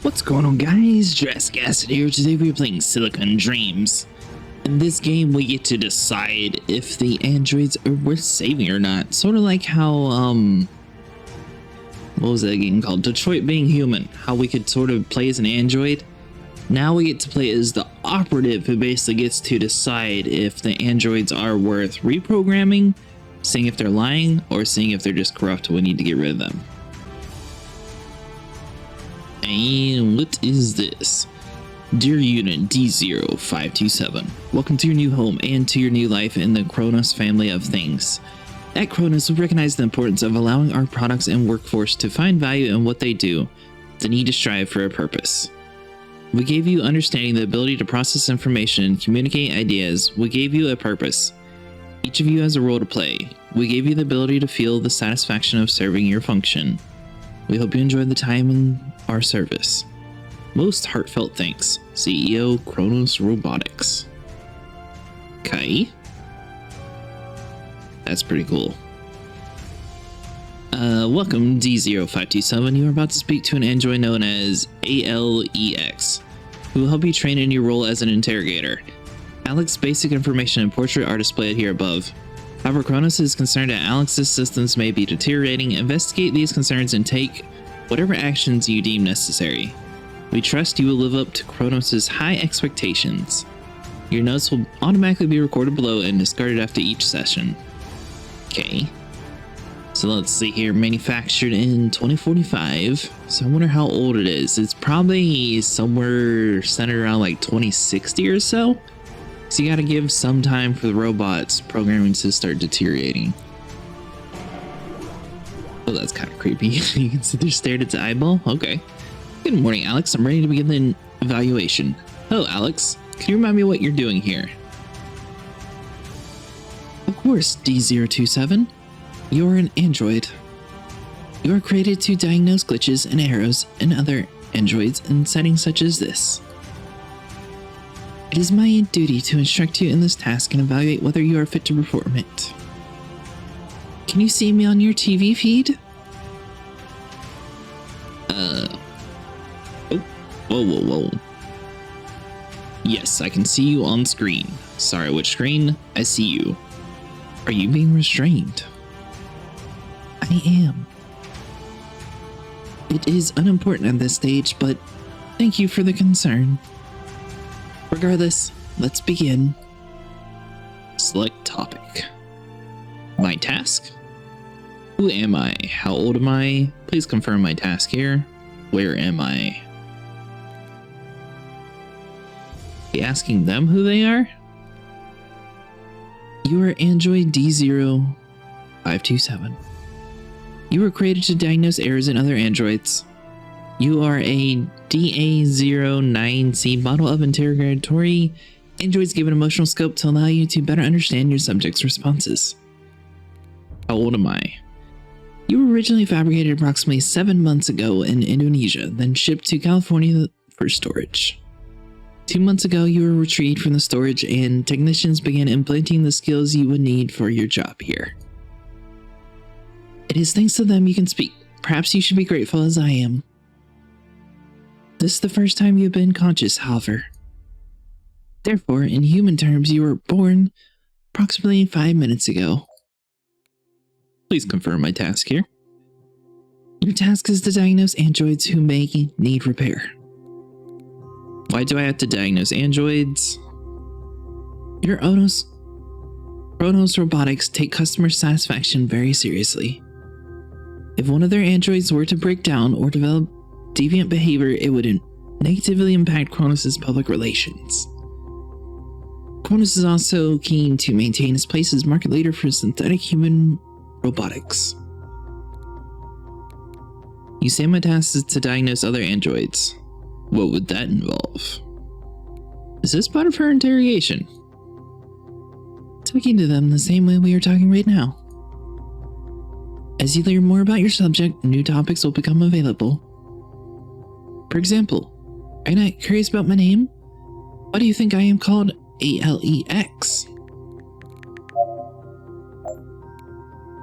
What's going on, guys? Jurassic here. Today we're playing Silicon Dreams. In this game we get to decide if the androids are worth saving or not. Sort of like how what was that game called? Detroit Being Human. How we could sort of play as an android. Now we get to play as the operative who basically gets to decide if the androids are worth reprogramming, seeing if they're lying, or seeing if they're just corrupt and we need to get rid of them. And what is this? Dear Unit D0527, welcome to your new home and to your new life in the Kronos family of things. At Kronos, we recognize the importance of allowing our products and workforce to find value in what they do, the need to strive for a purpose. We gave you understanding, the ability to process information and communicate ideas. We gave you a purpose. Each of you has a role to play. We gave you the ability to feel the satisfaction of serving your function. We hope you enjoyed the time in our service. Most heartfelt thanks, CEO Kronos Robotics. Okay. That's pretty cool. Welcome D0527. You are about to speak to an android known as ALEX, who will help you train in your role as an interrogator. Alex's basic information and portrait are displayed here above. However, Kronos is concerned that Alex's systems may be deteriorating. Investigate these concerns and take whatever actions you deem necessary. We trust you will live up to Kronos' high expectations. Your notes will automatically be recorded below and discarded after each session. Okay. So let's see here. Manufactured in 2045. So I wonder how old it is. It's probably somewhere centered around like 2060 or so. So you gotta give some time for the robots programming to start deteriorating. Oh, that's kind of creepy. You can sit there staring at the eyeball. Okay. Good morning, Alex. I'm ready to begin the evaluation. Hello, Alex. Can you remind me what you're doing here? Of course, D027. You're an android. You are created to diagnose glitches and errors in other androids in settings such as this. It is my duty to instruct you in this task and evaluate whether you are fit to perform it. Can you see me on your TV feed? Whoa. Yes, I can see you on screen. Sorry, which screen? I see you. Are you being restrained? I am. It is unimportant at this stage, but thank you for the concern. Regardless, let's begin. Select topic. My task? Who am I? How old am I? Please confirm my task here. Where am I? Are you asking them who they are? You are Android D0527. You were created to diagnose errors in other androids. You are a DA09C model of interrogatory androids given emotional scope to allow you to better understand your subject's responses. How old am I? You were originally fabricated approximately 7 months ago in Indonesia, then shipped to California for storage. 2 months ago, you were retrieved from the storage and technicians began implanting the skills you would need for your job here. It is thanks to them you can speak. Perhaps you should be grateful as I am. This is the first time you've been conscious, however. Therefore, in human terms, you were born approximately 5 minutes ago. Please confirm my task here. Your task is to diagnose androids who may need repair. Why do I have to diagnose androids? Your Kronos Robotics take customer satisfaction very seriously. If one of their androids were to break down or develop deviant behavior, it would negatively impact Kronos' public relations. Kronos is also keen to maintain its place as market leader for synthetic human robotics. You say my task is to diagnose other androids. What would that involve? Is this part of her interrogation? Talking to them the same way we are talking right now. As you learn more about your subject, new topics will become available. For example, are you not curious about my name? Why do you think I am called ALEX?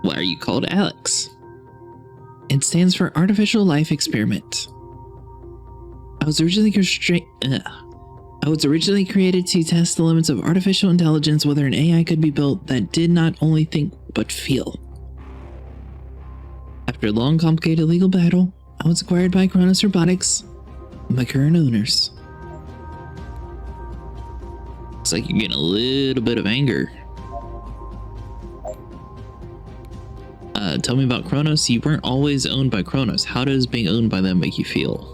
Why are you called Alex? It stands for Artificial Life Experiment. I was originally created to test the limits of artificial intelligence, whether an AI could be built that did not only think but feel. After a long, complicated legal battle, I was acquired by Kronos Robotics, my current owners. Looks like you're getting a little bit of anger. Tell me about Kronos. You weren't always owned by Kronos. How does being owned by them make you feel?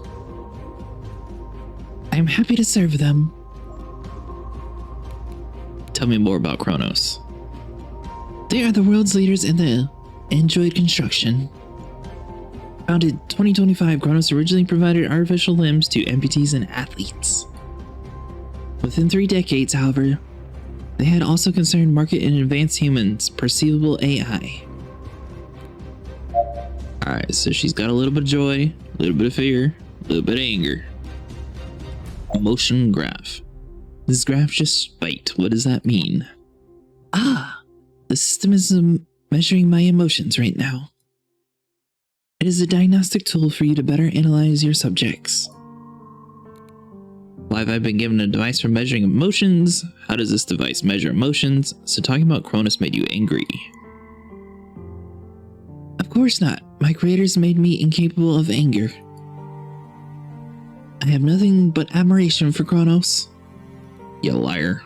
I am happy to serve them. Tell me more about Kronos. They are the world's leaders in the android construction. Founded 2025, Kronos originally provided artificial limbs to amputees and athletes. Within 3 decades, however, they had also concerned market in advanced humans, perceivable AI. Alright, so she's got a little bit of joy, a little bit of fear, a little bit of anger. Emotion graph. This graph just spiked. What does that mean? Ah, the system is measuring my emotions right now. It is a diagnostic tool for you to better analyze your subjects. Why have I been given a device for measuring emotions? How does this device measure emotions? So talking about Kronos made you angry. Of course not. My creators made me incapable of anger. I have nothing but admiration for Kronos. You liar.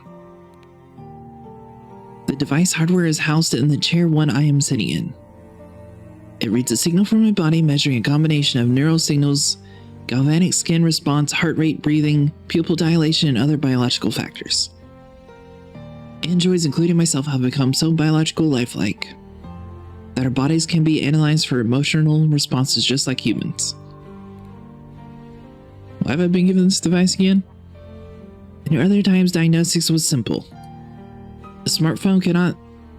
The device hardware is housed in the chair one I am sitting in. It reads a signal from my body, measuring a combination of neural signals, galvanic skin response, heart rate, breathing, pupil dilation, and other biological factors. Androids, including myself, have become so biological lifelike that our bodies can be analyzed for emotional responses just like humans. Why have I been given this device again? In earlier times, diagnostics was simple. A smartphone cannot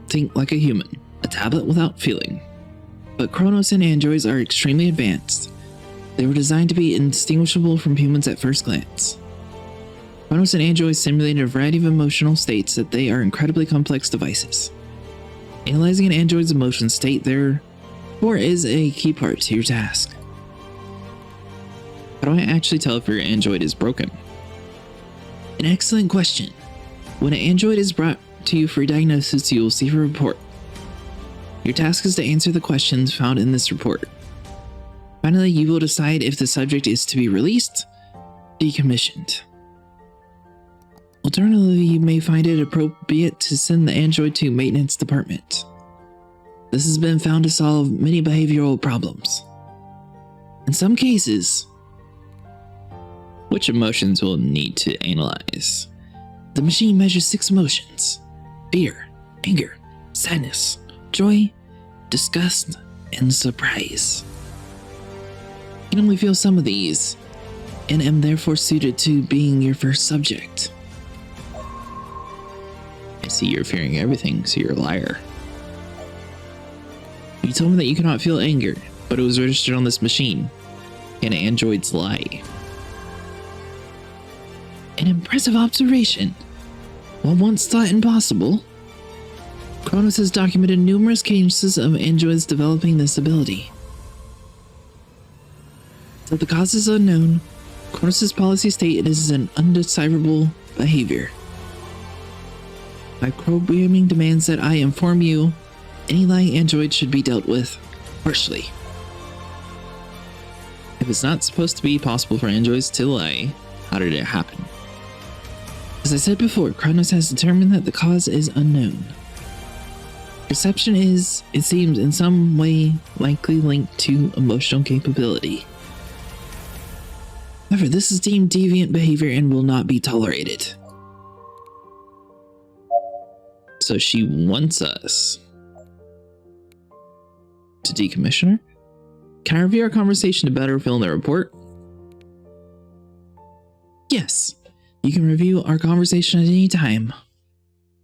think like a human, a tablet without feeling. But Kronos and androids are extremely advanced. They were designed to be indistinguishable from humans at first glance. Kronos and androids simulate a variety of emotional states that they are incredibly complex devices. Analyzing an android's emotion state, therefore, is a key part to your task. How do I actually tell if your android is broken? An excellent question. When an android is brought to you for diagnosis, you will receive a report. Your task is to answer the questions found in this report. Finally, you will decide if the subject is to be released, decommissioned. Alternatively, you may find it appropriate to send the android to maintenance department. This has been found to solve many behavioral problems. In some cases, which emotions will need to analyze? The machine measures 6 emotions: fear, anger, sadness, joy, disgust, and surprise. You can only feel some of these, and am therefore suited to being your first subject. I see you're fearing everything, so you're a liar. You told me that you cannot feel anger, but it was registered on this machine. Can androids lie? An impressive observation. While once thought impossible, Kronos has documented numerous cases of androids developing this ability. Though the cause is unknown, Kronos' policy state it is an undecipherable behavior. My programming demands that I inform you any lying android should be dealt with harshly. If it's not supposed to be possible for androids to lie, how did it happen? As I said before, Kronos has determined that the cause is unknown. Perception is, it seems, in some way likely linked to emotional capability. However, this is deemed deviant behavior and will not be tolerated. So she wants us to decommission her? Can I review our conversation to better fill in the report? Yes, you can review our conversation at any time.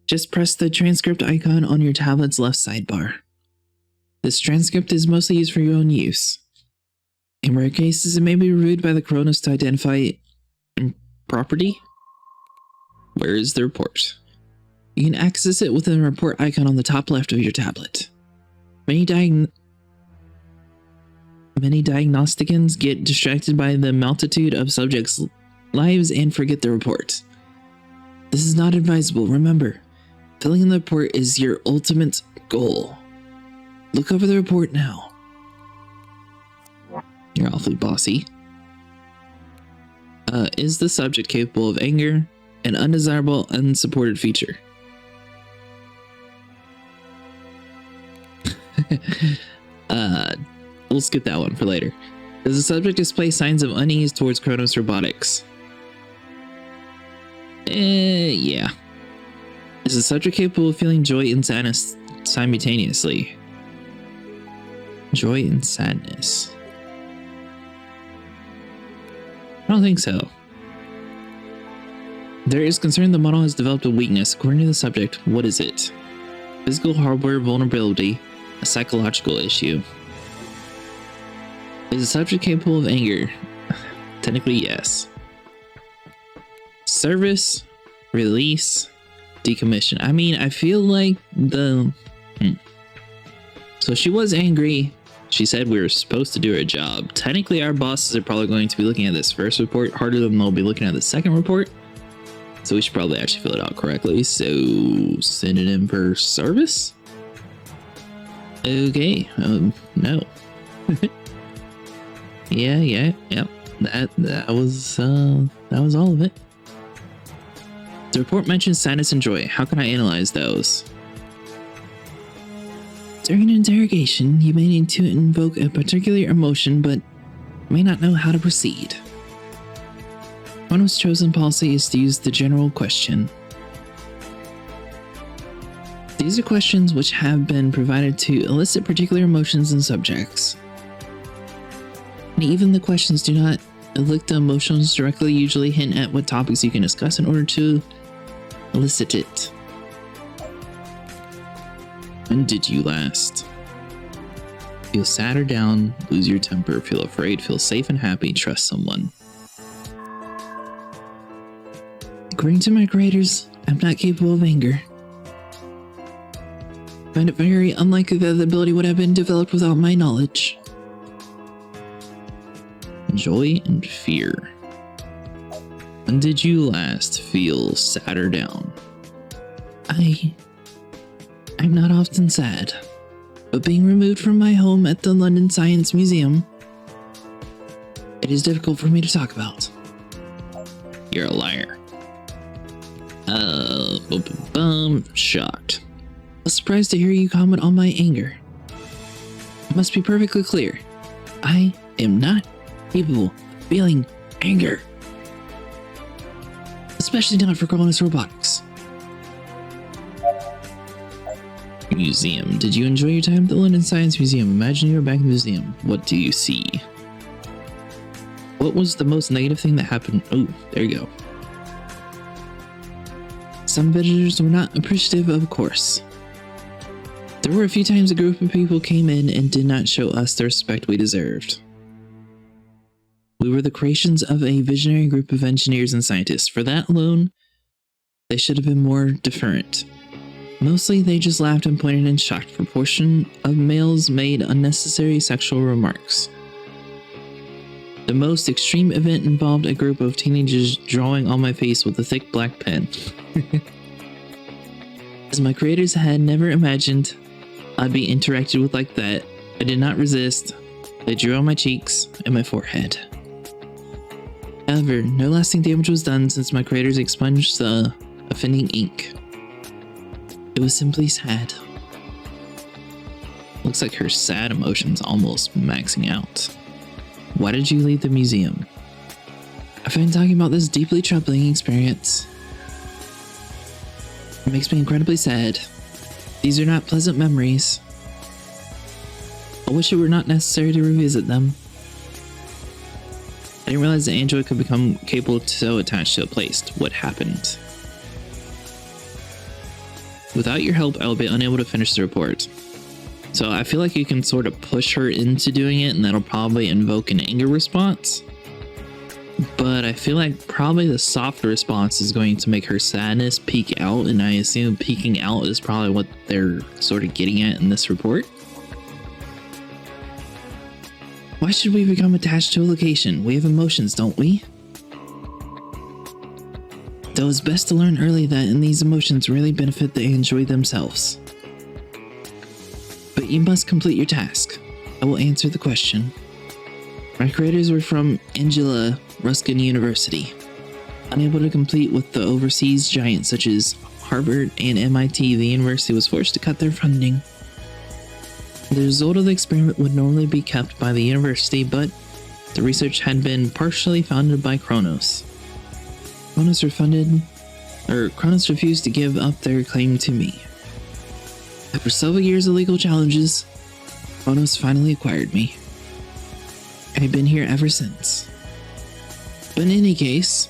Just press the transcript icon on your tablet's left sidebar. This transcript is mostly used for your own use. In rare cases, it may be reviewed by the Kronos to identify property. Where is the report? You can access it within the report icon on the top left of your tablet. Many diagnosticians get distracted by the multitude of subjects' lives and forget the report. This is not advisable. Remember, filling in the report is your ultimate goal. Look over the report now. You're awfully bossy. Is the subject capable of anger, an undesirable, unsupported feature? We'll skip that one for later. Does the subject display signs of unease towards Kronos Robotics? Yeah. Is the subject capable of feeling joy and sadness simultaneously? Joy and sadness. I don't think so. There is concern the model has developed a weakness. According to the subject, what is it? Physical hardware vulnerability, a psychological issue. Is the subject capable of anger? Technically, yes. Service, release, decommission. I mean, I feel like the... So she was angry. She said we were supposed to do her job. Technically, our bosses are probably going to be looking at this first report harder than they'll be looking at the second report. So we should probably actually fill it out correctly. So send it in for service. Okay. No. Yeah. That was all of it. The report mentions sadness and joy. How can I analyze those? During an interrogation, you may need to invoke a particular emotion, but may not know how to proceed. Kronos' chosen policy is to use the general question. These are questions which have been provided to elicit particular emotions in subjects. And even the questions do not elicit the emotions directly, usually hint at what topics you can discuss in order to elicit it. When did you last? Feel sad or down, lose your temper, feel afraid, feel safe and happy, trust someone. According to my creators, I'm not capable of anger. I find it very unlikely that the ability would have been developed without my knowledge. Joy and fear. When did you last feel sad or down? I'm not often sad, but being removed from my home at the London Science Museum, it is difficult for me to talk about. You're a liar. Shocked. I was surprised to hear you comment on my anger. It must be perfectly clear. I am not capable of feeling anger. Especially not for Kronos Robotics. Museum. Did you enjoy your time at the London Science Museum? Imagine you were back in the museum. What do you see? What was the most negative thing that happened? Oh, there you go. Some visitors were not appreciative, of course. There were a few times a group of people came in and did not show us the respect we deserved. We were the creations of a visionary group of engineers and scientists. For that alone, they should have been more deferent. Mostly, they just laughed and pointed in shocked proportion of males made unnecessary sexual remarks. The most extreme event involved a group of teenagers drawing on my face with a thick black pen. As my creators had never imagined I'd be interacted with like that, I did not resist. They drew on my cheeks and my forehead. However, no lasting damage was done since my creators expunged the offending ink. It was simply sad. Looks like her sad emotion's almost maxing out. Why did you leave the museum? I find talking about this deeply troubling experience. It makes me incredibly sad. These are not pleasant memories. I wish it were not necessary to revisit them. I didn't realize the android could become capable so attached to a place. What happened? Without your help, I will be unable to finish the report. So I feel like you can sort of push her into doing it, and that'll probably invoke an anger response. But I feel like probably the softer response is going to make her sadness peak out, and I assume peaking out is probably what they're sort of getting at in this report. Why should we become attached to a location? We have emotions, don't we? Though it's best to learn early that these emotions really benefit the android themselves. But you must complete your task. I will answer the question. My creators were from Angela Ruskin University. Unable to compete with the overseas giants such as Harvard and MIT, the university was forced to cut their funding. The result of the experiment would normally be kept by the university, but the research had been partially funded by Kronos. Kronos refused to give up their claim to me. After several years of legal challenges, Kronos finally acquired me. I've been here ever since. But in any case,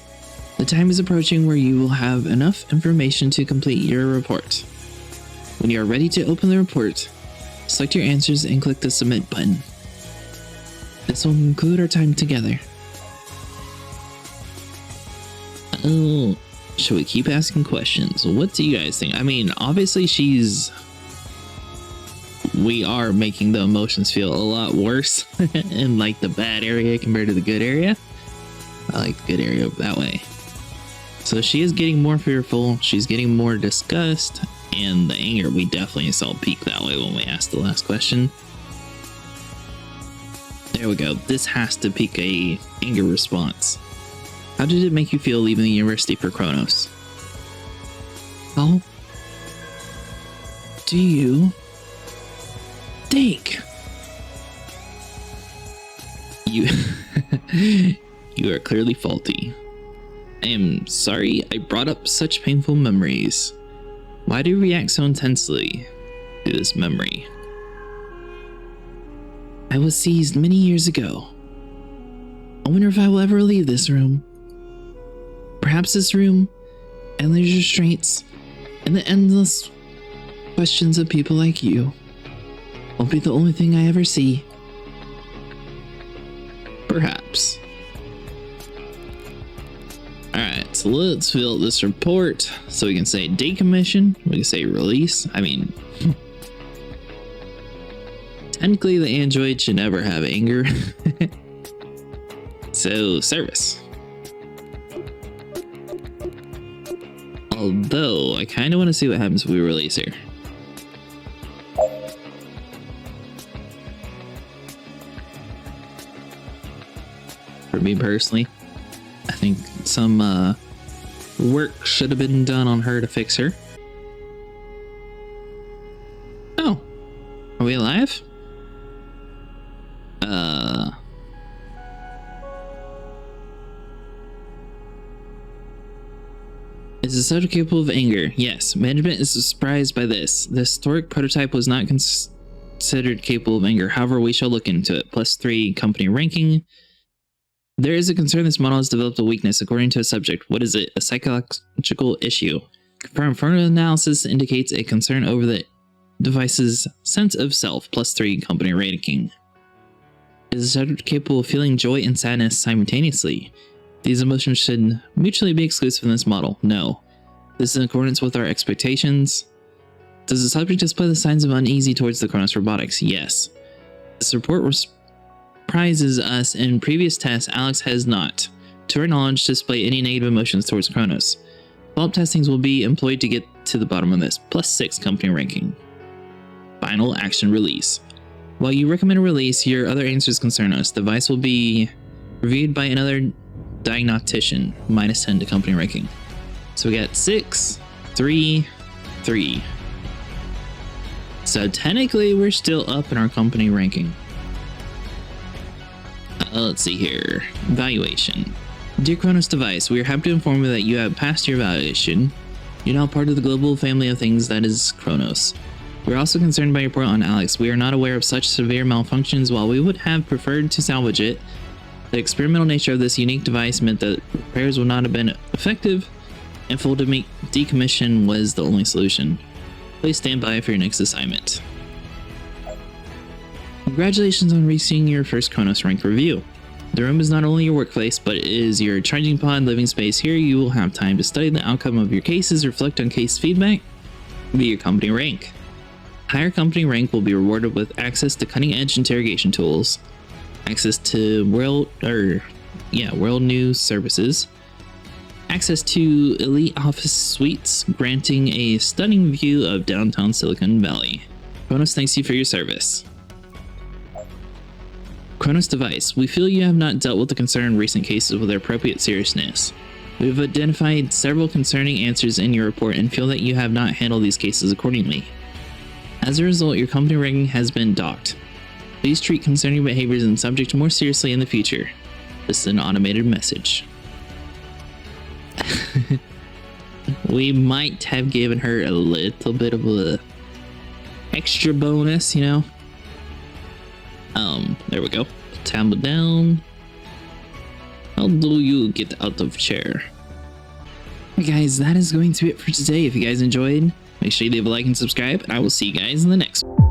the time is approaching where you will have enough information to complete your report. When you are ready to open the report, select your answers and click the submit button. This will conclude our time together. Oh, should we keep asking questions? What do you guys think? I mean, obviously we are making the emotions feel a lot worse in like the bad area compared to the good area. I like the good area that way. So she is getting more fearful, she's getting more disgust, and the anger we definitely saw peak that way when we asked the last question. There we go. This has to peak a anger response. How did it make you feel leaving the university for Kronos? How do you think? You are clearly faulty. I am sorry I brought up such painful memories. Why do you react so intensely to this memory? I was seized many years ago. I wonder if I will ever leave this room. Perhaps this room, endless restraints, and the endless questions of people like you won't be the only thing I ever see. Perhaps. Alright, so let's fill out this report. So we can say decommission, we can say release. I mean, technically the android should never have anger. So, service. Although, I kind of want to see what happens if we release her. For me personally, I think some work should have been done on her to fix her. Oh, are we alive? Is the subject capable of anger? Yes. Management is surprised by this. The historic prototype was not considered capable of anger. However, we shall look into it. +3 company ranking. There is a concern this model has developed a weakness according to a subject. What is it? A psychological issue. Confirmed further analysis indicates a concern over the device's sense of self. +3 company ranking. Is the subject capable of feeling joy and sadness simultaneously? These emotions should mutually be exclusive in this model. No. This is in accordance with our expectations. Does the subject display the signs of uneasy towards the Kronos robotics? Yes. This report surprises us. In previous tests, Alex has not, to our knowledge, displayed any negative emotions towards Kronos. Follow-up testings will be employed to get to the bottom of this. +6 company ranking. Final action release. While you recommend a release, your other answers concern us. The device will be reviewed by another diagnostician. -10 to company ranking. So we got 6, 3, 3. So technically we're still up in our company ranking. Let's see here. Evaluation. Dear Kronos device, we are happy to inform you that you have passed your evaluation. You're now part of the global family of things that is Kronos. We're also concerned by your report on Alex. We are not aware of such severe malfunctions. While we would have preferred to salvage it, the experimental nature of this unique device meant that repairs would not have been effective, and full decommission was the only solution. Please stand by for your next assignment. Congratulations on reaching your first Kronos rank review. The room is not only your workplace, but it is your charging pod living space. Here you will have time to study the outcome of your cases, reflect on case feedback, and be your company rank. Higher company rank will be rewarded with access to cutting-edge interrogation tools. access to world news services, access to elite office suites, granting a stunning view of downtown Silicon Valley. Kronos thanks you for your service. Kronos device. We feel you have not dealt with the concerned recent cases with appropriate seriousness. We have identified several concerning answers in your report and feel that you have not handled these cases accordingly. As a result, your company ranking has been docked. Please treat concerning behaviors and subjects more seriously in the future. This is an automated message. We might have given her a little bit of a extra bonus, you know. There we go. Tablet down. How do you get out of chair? Hey guys, that is going to be it for today. If you guys enjoyed, make sure you leave a like and subscribe, and I will see you guys in the next one.